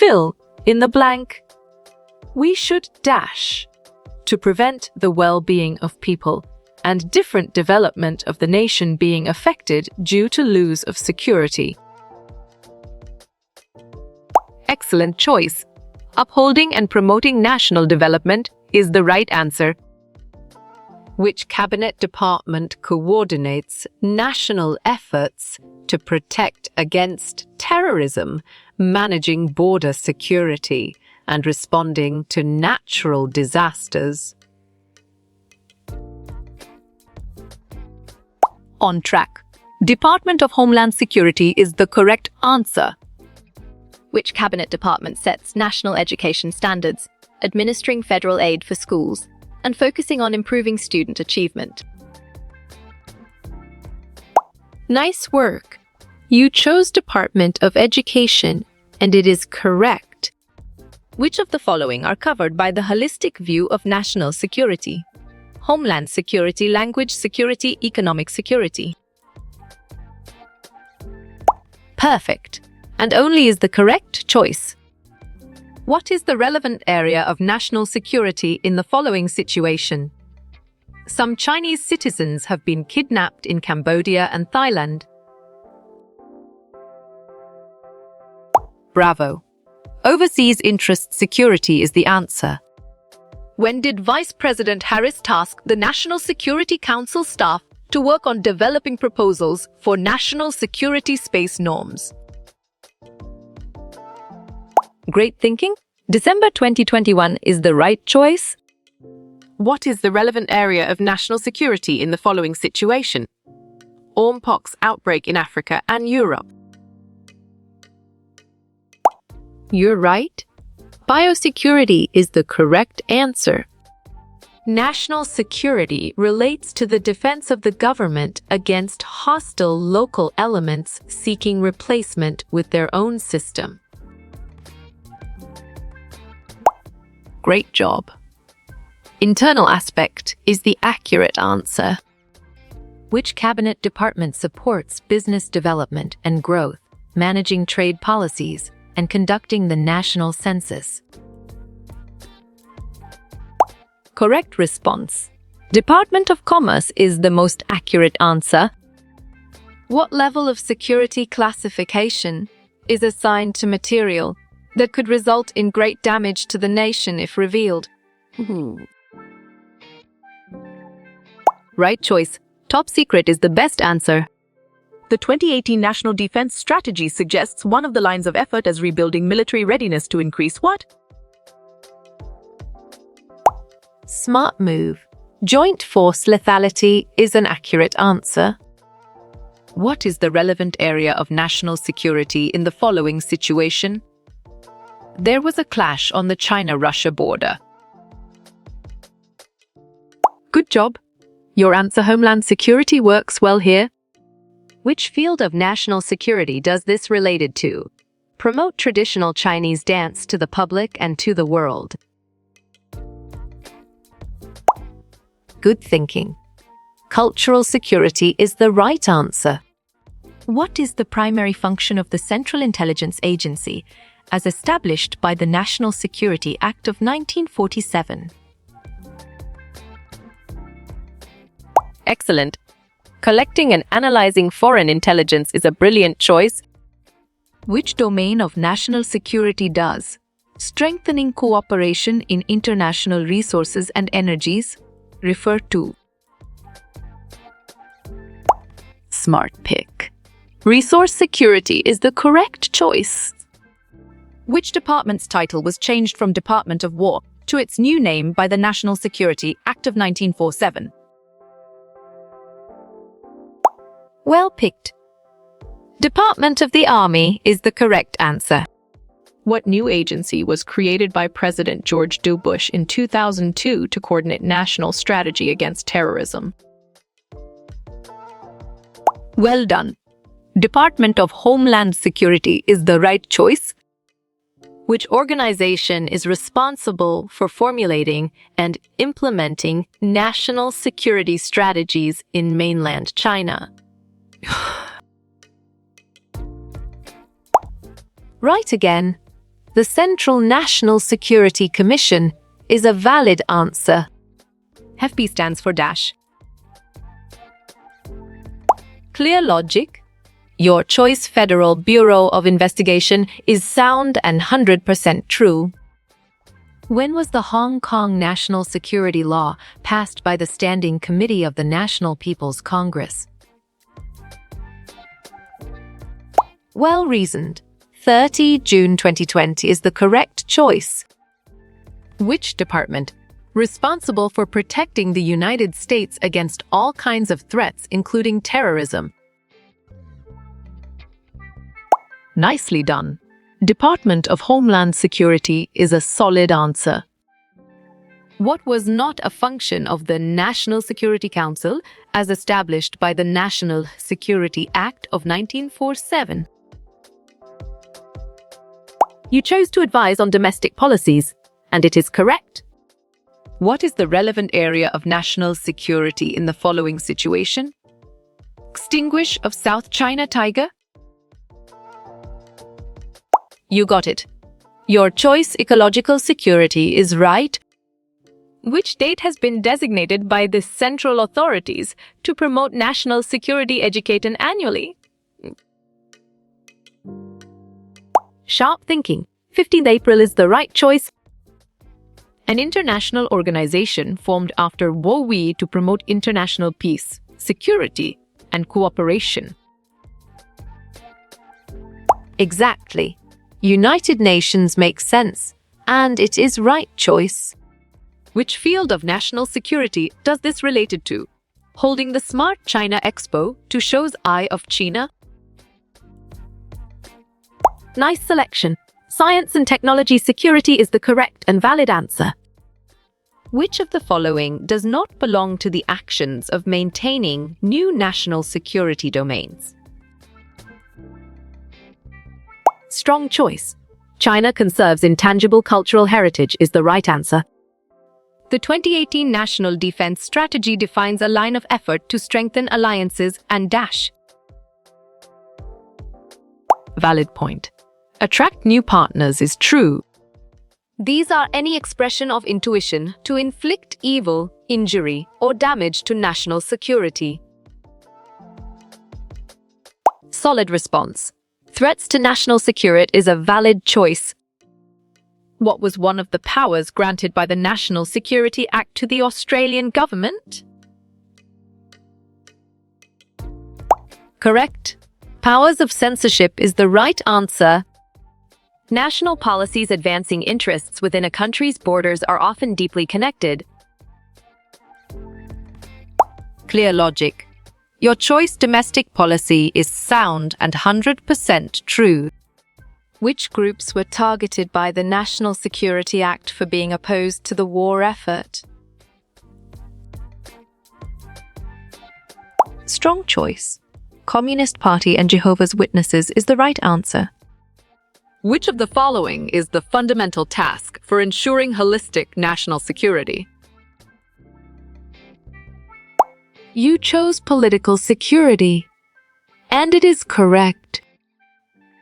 Fill in the blank. We should dash to prevent the well-being of people and different development of the nation being affected due to loss of security. Excellent choice. Upholding and promoting national development is the right answer. Which cabinet department coordinates national efforts to protect against terrorism, managing border security, and responding to natural disasters? On track. Department of Homeland Security is the correct answer. Which cabinet department sets national education standards, administering federal aid for schools, and focusing on improving student achievement? Nice work. You chose Department of Education, and it is correct. Which of the following are covered by the holistic view of national security? Homeland security, language security, economic security. Perfect. And only is the correct choice. What is the relevant area of national security in the following situation? Some Chinese citizens have been kidnapped in Cambodia and Thailand. Bravo. Overseas interest security is the answer. When did Vice President Harris task the National Security Council staff to work on developing proposals for national security space norms? Great thinking. December 2021 is the right choice. What is the relevant area of national security in the following situation? Ormpox outbreak in Africa and Europe. You're right. Biosecurity is the correct answer. National security relates to the defense of the government against hostile local elements seeking replacement with their own system. Great job. Internal aspect is the accurate answer. Which cabinet department supports business development and growth, managing trade policies, and conducting the national census? Correct response. Department of Commerce is the most accurate answer. What level of security classification is assigned to material that could result in great damage to the nation if revealed? Right choice. Top secret is the best answer. The 2018 National Defense Strategy suggests one of the lines of effort as rebuilding military readiness to increase what? Smart move. Joint force lethality is an accurate answer. What is the relevant area of national security in the following situation? There was a clash on the China-Russia border. Good job. Your answer, Homeland Security, works well here. Which field of national security does this related to? Promote traditional Chinese dance to the public and to the world. Good thinking. Cultural security is the right answer. What is the primary function of the Central Intelligence Agency, as established by the National Security Act of 1947? Excellent. Collecting and analyzing foreign intelligence is a brilliant choice. Which domain of national security does strengthening cooperation in international resources and energies refer to? Smart pick. Resource security is the correct choice. Which department's title was changed from Department of War to its new name by the National Security Act of 1947? Well picked. Department of the Army is the correct answer. What new agency was created by President George W. Bush in 2002 to coordinate national strategy against terrorism? Well done. Department of Homeland Security is the right choice. Which organization is responsible for formulating and implementing national security strategies in mainland China? Right again. The Central National Security Commission is a valid answer. FB stands for dash. Clear logic. Your choice Federal Bureau of Investigation is sound and 100% true. When was the Hong Kong National Security Law passed by the Standing Committee of the National People's Congress? Well reasoned. 30 June 2020 is the correct choice. Which department, responsible for protecting the United States against all kinds of threats, including terrorism? Nicely done. Department of Homeland Security is a solid answer. What was not a function of the National Security Council as established by the National Security Act of 1947? You chose to advise on domestic policies, and it is correct. What is the relevant area of national security in the following situation? Extinguish of South China Tiger? You got it. Your choice ecological security is right. Which date has been designated by the central authorities to promote national security education annually? Sharp thinking. 15th April is the right choice. An international organization formed after World War I to promote international peace, security, and cooperation. Exactly. United Nations makes sense, and it is right choice. Which field of national security does this related to? Holding the Smart China Expo to show's Eye of China? Nice selection. Science and technology security is the correct and valid answer. Which of the following does not belong to the actions of maintaining new national security domains? Strong choice. China conserves intangible cultural heritage is the right answer. The 2018 National Defense Strategy defines a line of effort to strengthen alliances and dash. Valid point. Attract new partners is true. These are any expression of intuition to inflict evil, injury, or damage to national security. Solid response. Threats to national security is a valid choice. What was one of the powers granted by the National Security Act to the Australian government? Correct. Powers of censorship is the right answer. National policies advancing interests within a country's borders are often deeply connected. Clear logic. Your choice domestic policy is sound and 100% true. Which groups were targeted by the National Security Act for being opposed to the war effort? Strong choice. Communist Party and Jehovah's Witnesses is the right answer. Which of the following is the fundamental task for ensuring holistic national security? You chose political security, and it is correct.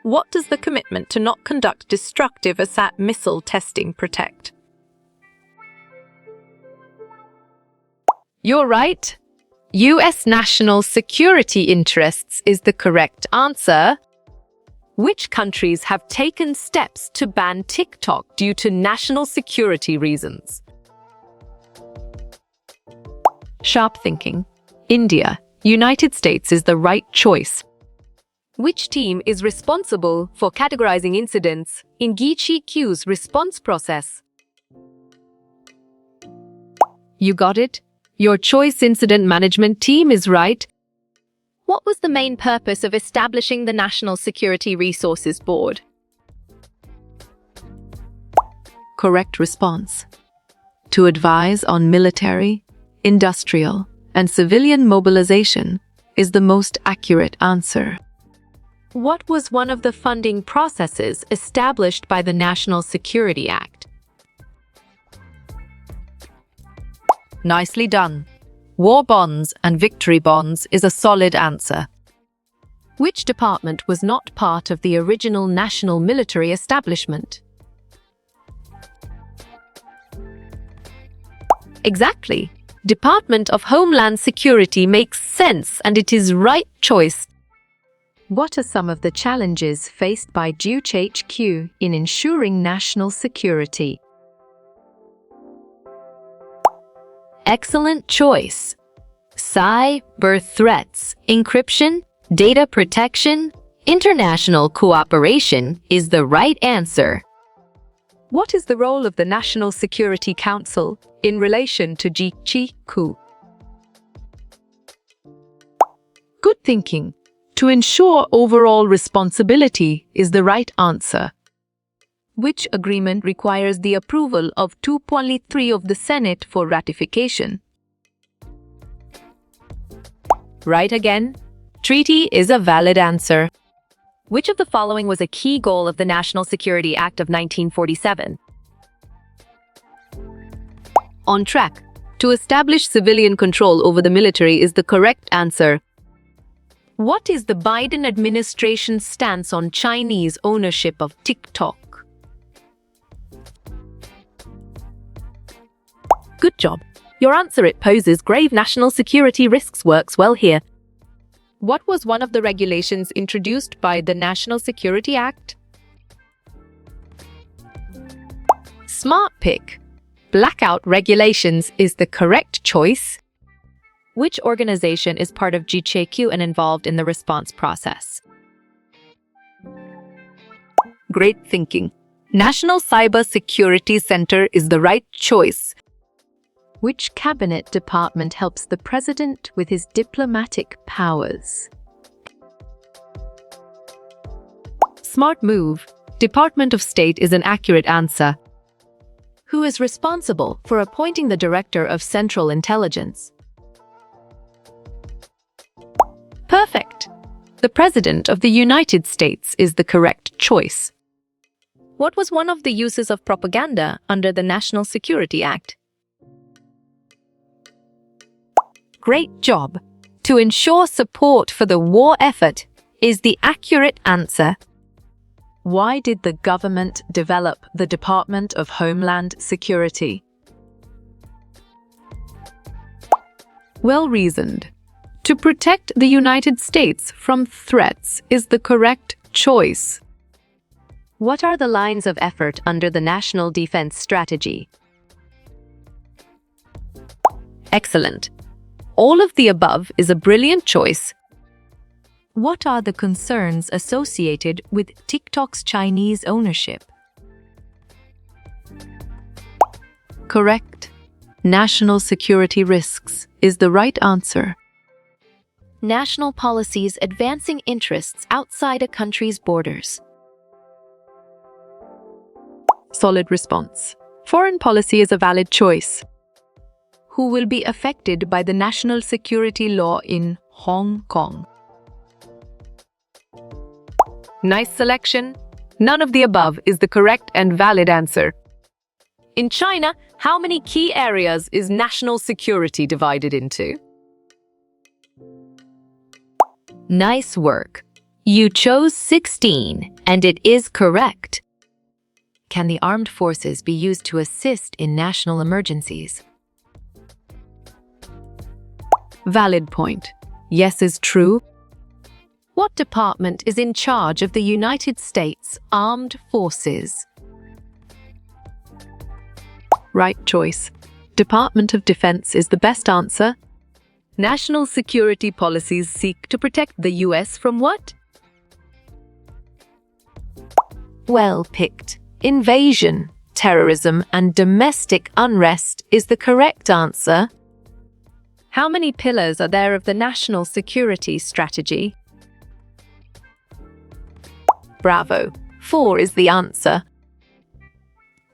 What does the commitment to not conduct destructive ASAT missile testing protect? You're right. U.S. national security interests is the correct answer. Which countries have taken steps to ban TikTok due to national security reasons? Sharp thinking. India, United States is the right choice. Which team is responsible for categorizing incidents in GCQ's response process? You got it. Your choice incident management team is right. What was the main purpose of establishing the National Security Resources Board? Correct response. To advise on military, industrial, and civilian mobilization is the most accurate answer. What was one of the funding processes established by the National Security Act? Nicely done. War bonds and victory bonds is a solid answer. Which department was not part of the original national military establishment? Exactly. Department of Homeland Security makes sense and it is right choice. What are some of the challenges faced by DUCHQ in ensuring national security? Excellent choice. Cyber threats, encryption, data protection, international cooperation is the right answer. What is the role of the National Security Council in relation to DUCHQ? Good thinking. To ensure overall responsibility is the right answer. Which agreement requires the approval of 2.3 of the Senate for ratification? Right again. Treaty is a valid answer. Which of the following was a key goal of the National Security Act of 1947? On track. To establish civilian control over the military is the correct answer. What is the Biden administration's stance on Chinese ownership of TikTok? Good job. Your answer it poses grave national security risks works well here. What was one of the regulations introduced by the National Security Act? Smart pick. Blackout regulations is the correct choice. Which organization is part of DUCHQ and involved in the response process? Great thinking. National Cyber Security Center is the right choice. Which cabinet department helps the president with his diplomatic powers? Smart move. Department of State is an accurate answer. Who is responsible for appointing the Director of Central Intelligence? Perfect. The President of the United States is the correct choice. What was one of the uses of propaganda under the National Security Act? Great job. To ensure support for the war effort is the accurate answer. Why did the government develop the Department of Homeland Security? Well reasoned. To protect the United States from threats is the correct choice. What are the lines of effort under the National Defense Strategy? Excellent. All of the above is a brilliant choice. What are the concerns associated with TikTok's Chinese ownership? Correct. National security risks is the right answer. National policies advancing interests outside a country's borders. Solid response. Foreign policy is a valid choice. Who will be affected by the national security law in Hong Kong? Nice selection. None of the above is the correct and valid answer. In China, how many key areas is national security divided into? Nice work. You chose 16, and it is correct. Can the armed forces be used to assist in national emergencies? Valid point. Yes is true. What department is in charge of the United States Armed Forces? Right choice. Department of Defense is the best answer. National security policies seek to protect the US from what? Well picked. Invasion, terrorism, and domestic unrest is the correct answer. How many pillars are there of the national security strategy? Bravo. 4 is the answer.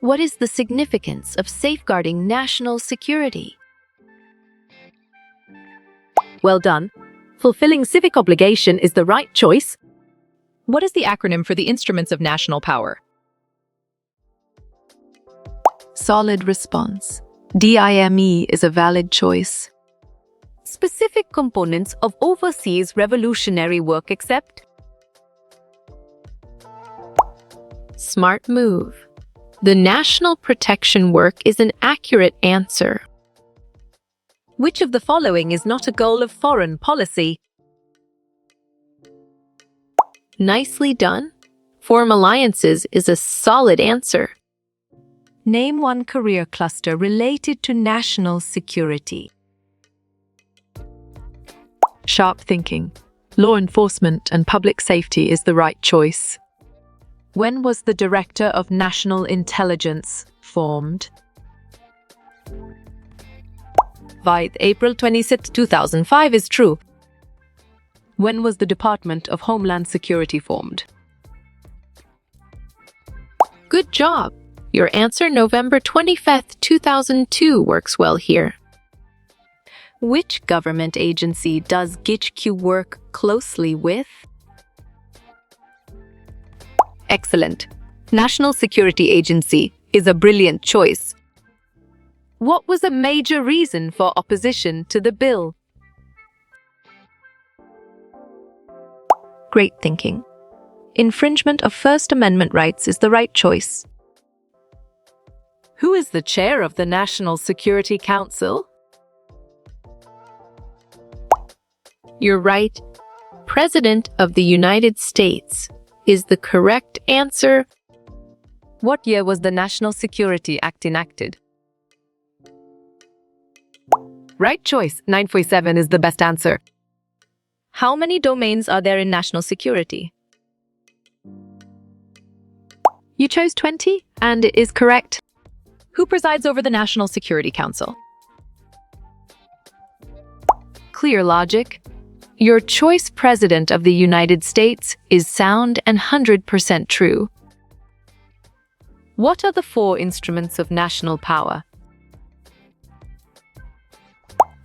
What is the significance of safeguarding national security? Well done. Fulfilling civic obligation is the right choice. What is the acronym for the Instruments of National Power? Solid response. DIME is a valid choice. Specific components of overseas revolutionary work except? Smart move. The national protection work is an accurate answer. Which of the following is not a goal of foreign policy? Nicely done. Form alliances is a solid answer. Name one career cluster related to national security. Sharp thinking. Law enforcement and public safety is the right choice. When was the Director of National Intelligence formed? April 26, 2005 is true. When was the Department of Homeland Security formed? Good job. Your answer, November 25th, 2002, works well here. Which government agency does GIHQ work closely with? Excellent. National Security Agency is a brilliant choice. What was a major reason for opposition to the bill? Great thinking. Infringement of First Amendment rights is the right choice. Who is the chair of the National Security Council? You're right. President of the United States is the correct answer. What year was the National Security Act enacted? Right choice. 947 is the best answer. How many domains are there in national security? You chose 20, and it is correct. Who presides over the National Security Council? Clear logic. Your choice President of the United States is sound and 100% true. What are the 4 instruments of national power?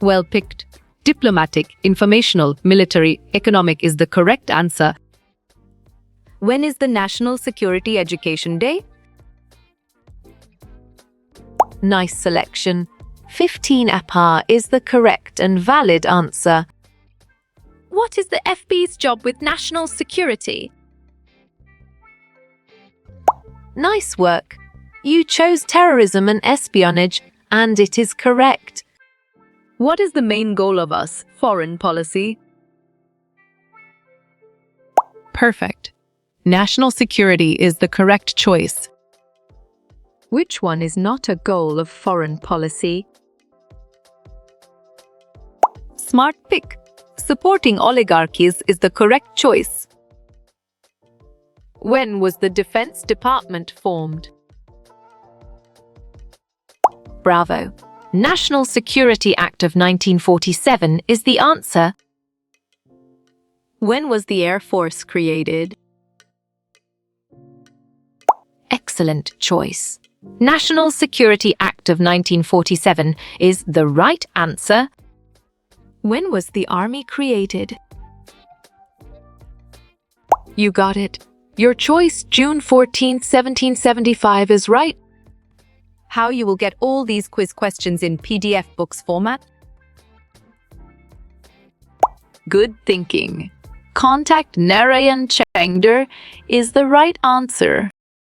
Well picked. Diplomatic, informational, military, economic is the correct answer. When is the National Security Education Day? Nice selection. 15 April is the correct and valid answer. What is the FB's job with national security? Nice work. You chose terrorism and espionage, and it is correct. What is the main goal of us, foreign policy? Perfect. National security is the correct choice. Which one is not a goal of foreign policy? Smart pick. Supporting oligarchies is the correct choice. When was the Defense Department formed? Bravo. National Security Act of 1947 is the answer. When was the Air Force created? Excellent choice. National Security Act of 1947 is the right answer. When was the Army created? You got it. Your choice, June 14, 1775, is right. How you will get all these quiz questions in PDF books format? Good thinking. Contact Narayan Chengder is the right answer.